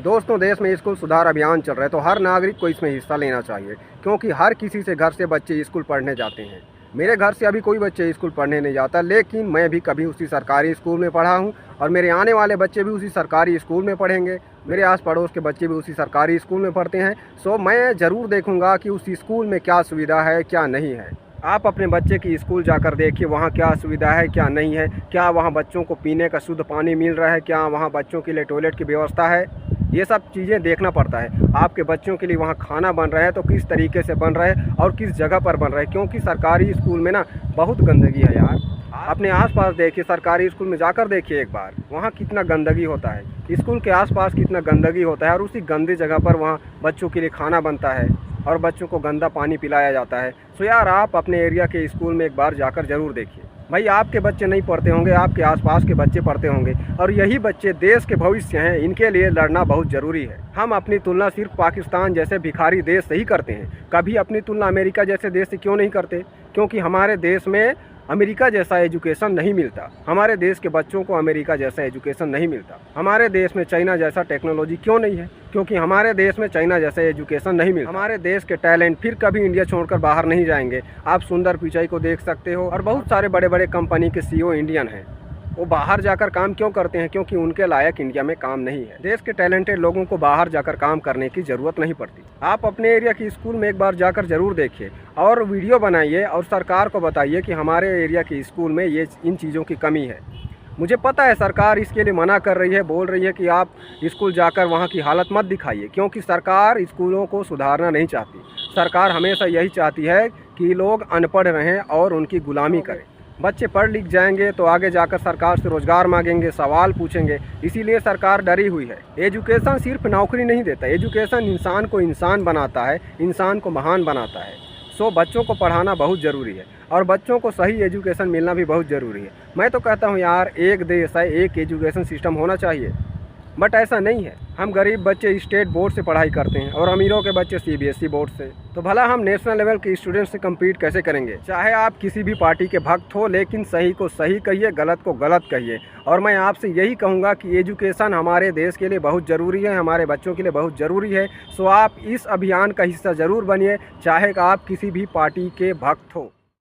दोस्तों, देश में स्कूल सुधार अभियान चल रहा है तो हर नागरिक को इसमें हिस्सा लेना चाहिए, क्योंकि हर किसी से घर से बच्चे स्कूल पढ़ने जाते हैं। मेरे घर से अभी कोई बच्चे स्कूल पढ़ने नहीं जाता, लेकिन मैं भी कभी उसी सरकारी स्कूल में पढ़ा हूँ और मेरे आने वाले बच्चे भी उसी सरकारी स्कूल में पढ़ेंगे। मेरे आस पड़ोस के बच्चे भी उसी सरकारी स्कूल में पढ़ते हैं। सो मैं ज़रूर देखूँगा कि उस स्कूल में क्या सुविधा है, क्या नहीं है। आप अपने बच्चे की स्कूल जाकर देखिए, वहाँ क्या सुविधा है, क्या नहीं है। क्या वहाँ बच्चों को पीने का शुद्ध पानी मिल रहा है, क्या वहाँ बच्चों के लिए टॉयलेट की व्यवस्था है। ये सब चीज़ें देखना पड़ता है। आपके बच्चों के लिए वहाँ खाना बन रहा है तो किस तरीके से बन रहा है और किस जगह पर बन रहा है, क्योंकि सरकारी स्कूल में ना बहुत गंदगी है यार। अपने आसपास देखिए, सरकारी स्कूल में जाकर देखिए एक बार, वहाँ कितना गंदगी होता है। स्कूल के आसपास कितना गंदगी होता है और उसी गंदी जगह पर वहाँ बच्चों के लिए खाना बनता है और बच्चों को गंदा पानी पिलाया जाता है। सो यार, आप अपने एरिया के स्कूल में एक बार जाकर ज़रूर देखिए। भाई, आपके बच्चे नहीं पढ़ते होंगे, आपके आसपास के बच्चे पढ़ते होंगे और यही बच्चे देश के भविष्य हैं। इनके लिए लड़ना बहुत ज़रूरी है। हम अपनी तुलना सिर्फ पाकिस्तान जैसे भिखारी देश से ही करते हैं, कभी अपनी तुलना अमेरिका जैसे देश से क्यों नहीं करते? क्योंकि हमारे देश में अमेरिका जैसा एजुकेशन नहीं मिलता। हमारे देश के बच्चों को अमेरिका जैसा एजुकेशन नहीं मिलता। हमारे देश में चाइना जैसा टेक्नोलॉजी क्यों नहीं है? क्योंकि हमारे देश में चाइना जैसा एजुकेशन नहीं मिलता। हमारे देश के टैलेंट फिर कभी इंडिया छोड़कर बाहर नहीं जाएंगे। आप सुंदर पिचाई को देख सकते हो और बहुत सारे बड़े बड़े कंपनी के सीईओ इंडियन हैं। वो बाहर जाकर काम क्यों करते हैं? क्योंकि उनके लायक इंडिया में काम नहीं है। देश के टैलेंटेड लोगों को बाहर जाकर काम करने की ज़रूरत नहीं पड़ती। आप अपने एरिया की स्कूल में एक बार जाकर ज़रूर देखिए और वीडियो बनाइए और सरकार को बताइए कि हमारे एरिया के स्कूल में ये इन चीज़ों की कमी है। मुझे पता है सरकार इसके लिए मना कर रही है, बोल रही है कि आप स्कूल जाकर वहाँ की हालत मत दिखाइए, क्योंकि सरकार स्कूलों को सुधारना नहीं चाहती। सरकार हमेशा यही चाहती है कि लोग अनपढ़ रहें और उनकी गुलामी करें। बच्चे पढ़ लिख जाएंगे तो आगे जाकर सरकार से रोज़गार मांगेंगे, सवाल पूछेंगे। इसीलिए सरकार डरी हुई है। एजुकेशन सिर्फ नौकरी नहीं देता, एजुकेशन इंसान को इंसान बनाता है, इंसान को महान बनाता है। सो बच्चों को पढ़ाना बहुत ज़रूरी है और बच्चों को सही एजुकेशन मिलना भी बहुत ज़रूरी है। मैं तो कहता हूँ यार, एक देश है, एक एजुकेशन सिस्टम होना चाहिए, बट ऐसा नहीं है। हम गरीब बच्चे स्टेट बोर्ड से पढ़ाई करते हैं और अमीरों के बच्चे सीबीएसई बोर्ड से। तो भला हम नेशनल लेवल के स्टूडेंट से कम्पीट कैसे करेंगे? चाहे आप किसी भी पार्टी के भक्त हो, लेकिन सही को सही कहिए, गलत को गलत कहिए। और मैं आपसे यही कहूँगा कि एजुकेशन हमारे देश के लिए बहुत ज़रूरी है, हमारे बच्चों के लिए बहुत ज़रूरी है। सो आप इस अभियान का हिस्सा ज़रूर बनिए, चाहे आप किसी भी पार्टी के भक्त हो।